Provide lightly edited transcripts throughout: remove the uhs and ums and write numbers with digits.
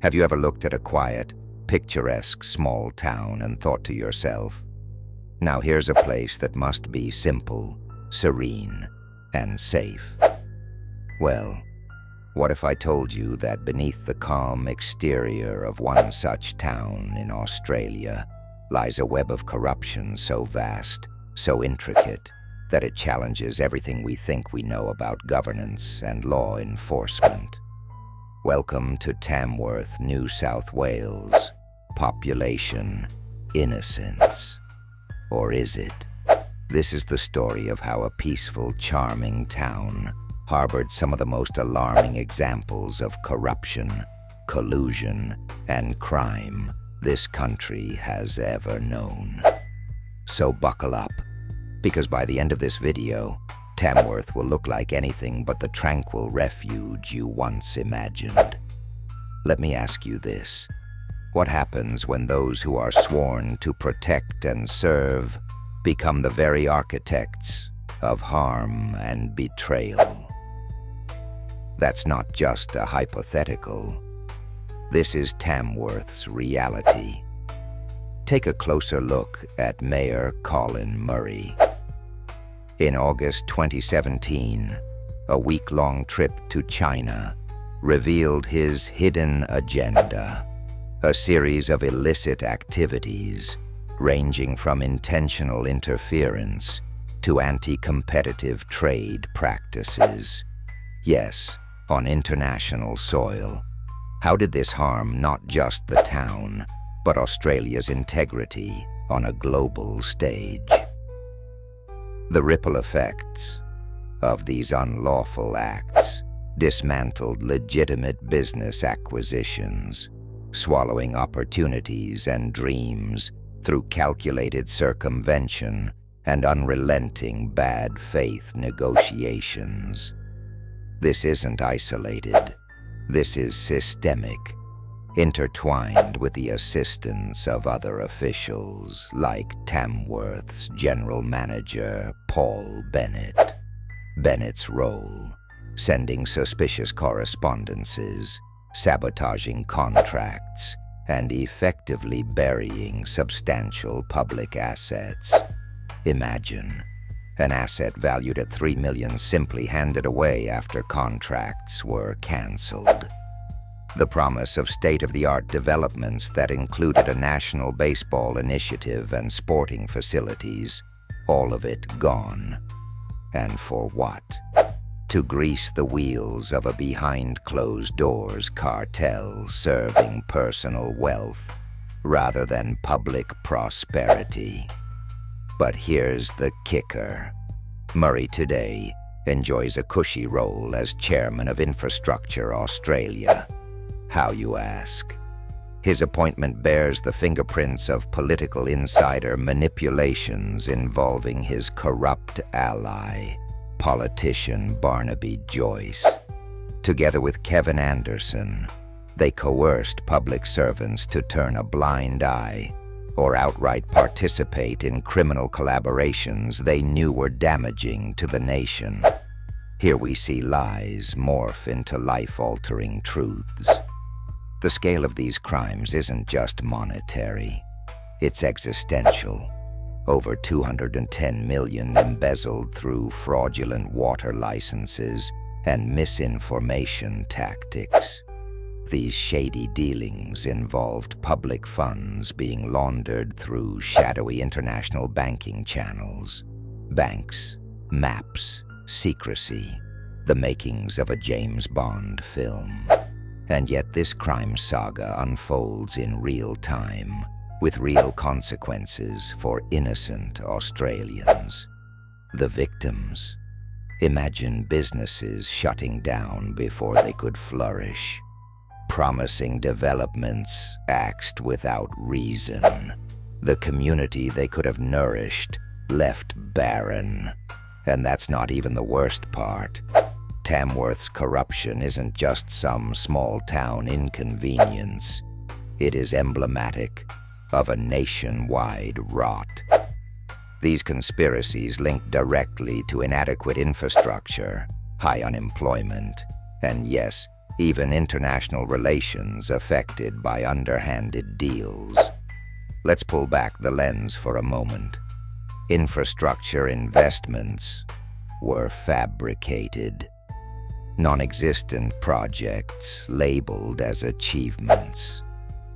Have you ever looked at a quiet, picturesque small town and thought to yourself, now here's a place that must be simple, serene, and safe? Well, what if I told you that beneath the calm exterior of one such town in Australia lies a web of corruption so vast, so intricate, that it challenges everything we think we know about governance and law enforcement? Welcome to Tamworth, New South Wales. Population, innocence. Or is it? This is the story of how a peaceful, charming town harbored some of the most alarming examples of corruption, collusion, and crime this country has ever known. So buckle up, because by the end of this video, Tamworth will look like anything but the tranquil refuge you once imagined. Let me ask you this. What happens when those who are sworn to protect and serve become the very architects of harm and betrayal? That's not just a hypothetical. This is Tamworth's reality. Take a closer look at Mayor Colin Murray. In August 2017, a week-long trip to China revealed his hidden agenda, a series of illicit activities ranging from intentional interference to anti-competitive trade practices. Yes, on international soil. How did this harm not just the town, but Australia's integrity on a global stage? The ripple effects of these unlawful acts dismantled legitimate business acquisitions, swallowing opportunities and dreams through calculated circumvention and unrelenting bad faith negotiations. This isn't isolated. This is systemic, intertwined with the assistance of other officials like Tamworth's General Manager, Paul Bennett. Bennett's role: sending suspicious correspondences, sabotaging contracts, and effectively burying substantial public assets. Imagine an asset valued at $3 million simply handed away after contracts were cancelled. The promise of state-of-the-art developments that included a national baseball initiative and sporting facilities, all of it gone. And for what? To grease the wheels of a behind-closed-doors cartel serving personal wealth rather than public prosperity. But here's the kicker. Murray today enjoys a cushy role as chairman of Infrastructure Australia. How, you ask? His appointment bears the fingerprints of political insider manipulations involving his corrupt ally, politician Barnaby Joyce. Together with Kevin Anderson, they coerced public servants to turn a blind eye or outright participate in criminal collaborations they knew were damaging to the nation. Here we see lies morph into life-altering truths. The scale of these crimes isn't just monetary. It's existential. Over $210 million embezzled through fraudulent water licenses and misinformation tactics. These shady dealings involved public funds being laundered through shadowy international banking channels. Banks, maps, secrecy, the makings of a James Bond film. And yet this crime saga unfolds in real time, with real consequences for innocent Australians. The victims. Imagine businesses shutting down before they could flourish. Promising developments axed without reason. The community they could have nourished left barren. And that's not even the worst part. Tamworth's corruption isn't just some small-town inconvenience. It is emblematic of a nationwide rot. These conspiracies link directly to inadequate infrastructure, high unemployment, and yes, even international relations affected by underhanded deals. Let's pull back the lens for a moment. Infrastructure investments were fabricated. Non-existent projects labeled as achievements.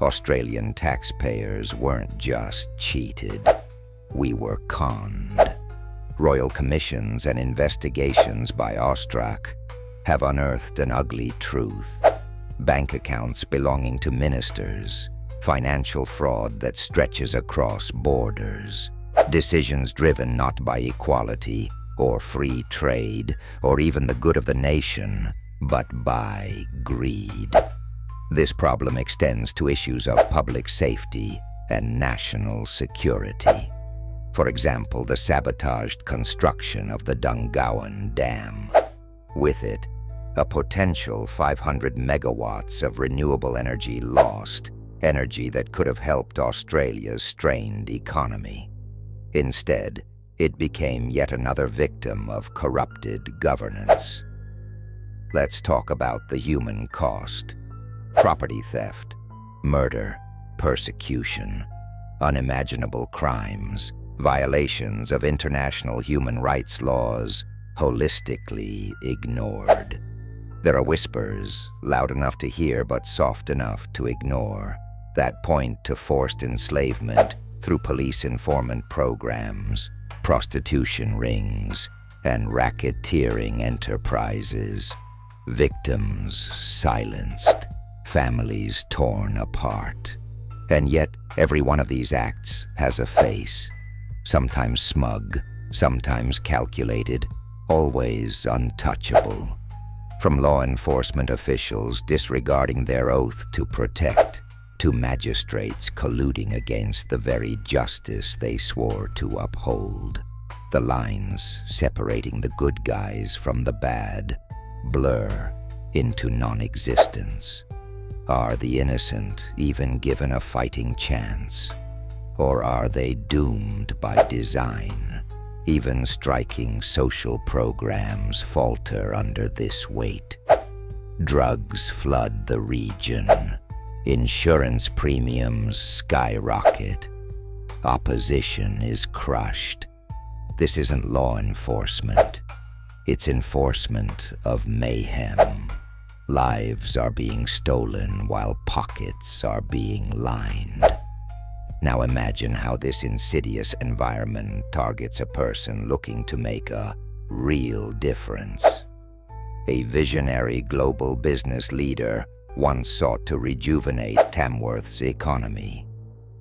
Australian taxpayers weren't just cheated, we were conned. Royal commissions and investigations by Austrac have unearthed an ugly truth. Bank accounts belonging to ministers, financial fraud that stretches across borders, decisions driven not by equality or free trade or even the good of the nation, but by greed. This problem extends to issues of public safety and national security. For example, the sabotaged construction of the Dungowan Dam. With it, a potential 500 megawatts of renewable energy lost, energy that could have helped Australia's strained economy. Instead, it became yet another victim of corrupted governance. Let's talk about the human cost. Property theft, murder, persecution, unimaginable crimes, violations of international human rights laws, holistically ignored. There are whispers, loud enough to hear but soft enough to ignore, that point to forced enslavement through police informant programs, prostitution rings, and racketeering enterprises. Victims silenced, families torn apart. And yet, every one of these acts has a face. Sometimes smug, sometimes calculated, always untouchable. From law enforcement officials disregarding their oath to protect, to magistrates colluding against the very justice they swore to uphold. The lines separating the good guys from the bad blur into non-existence. Are the innocent even given a fighting chance? Or are they doomed by design? Even striking social programs falter under this weight. Drugs flood the region. Insurance premiums skyrocket. Opposition is crushed. This isn't law enforcement. It's enforcement of mayhem. Lives are being stolen while pockets are being lined. Now imagine how this insidious environment targets a person looking to make a real difference. A visionary global business leader once sought to rejuvenate Tamworth's economy.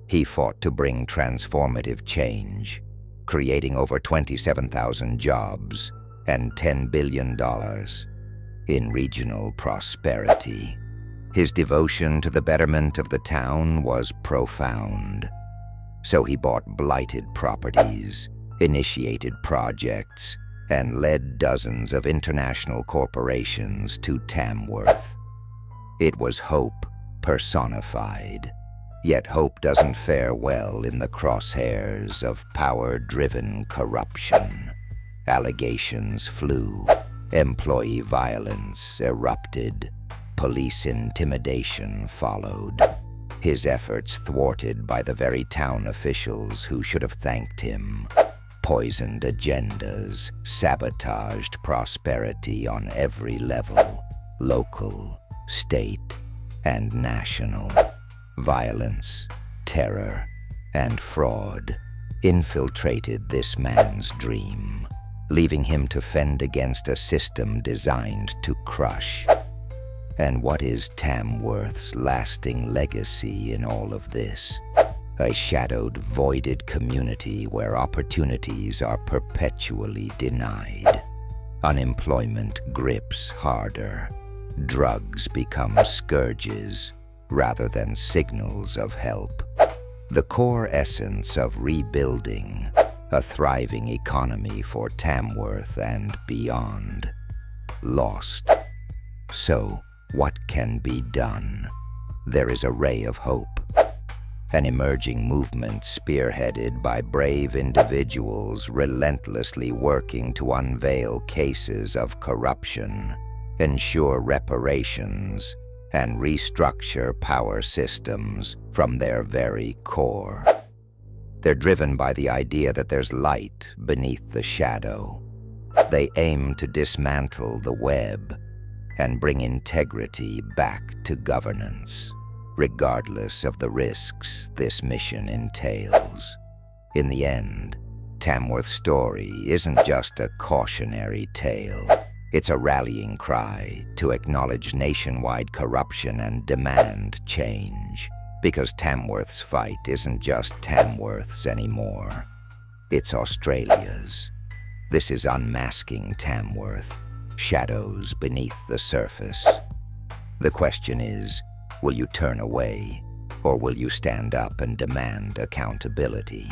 He fought to bring transformative change, creating over 27,000 jobs and $10 billion in regional prosperity. His devotion to the betterment of the town was profound. So he bought blighted properties, initiated projects, and led dozens of international corporations to Tamworth. It was hope personified. Yet hope doesn't fare well in the crosshairs of power-driven corruption. Allegations flew, employee violence erupted, police intimidation followed. His efforts thwarted by the very town officials who should have thanked him. Poisoned agendas, sabotaged prosperity on every level, local, state, and national. Violence, terror, and fraud infiltrated this man's dream, leaving him to fend against a system designed to crush. And what is Tamworth's lasting legacy in all of this? A shadowed, voided community where opportunities are perpetually denied. Unemployment grips harder. Drugs become scourges rather than signals of help. The core essence of rebuilding a thriving economy for Tamworth and beyond. Lost. So, what can be done? There is a ray of hope. An emerging movement spearheaded by brave individuals relentlessly working to unveil cases of corruption ensure reparations, and restructure power systems from their very core. They're driven by the idea that there's light beneath the shadow. They aim to dismantle the web and bring integrity back to governance, regardless of the risks this mission entails. In the end, Tamworth's story isn't just a cautionary tale. It's a rallying cry to acknowledge nationwide corruption and demand change. Because Tamworth's fight isn't just Tamworth's anymore. It's Australia's. This is Unmasking Tamworth, shadows beneath the surface. The question is, will you turn away, or will you stand up and demand accountability?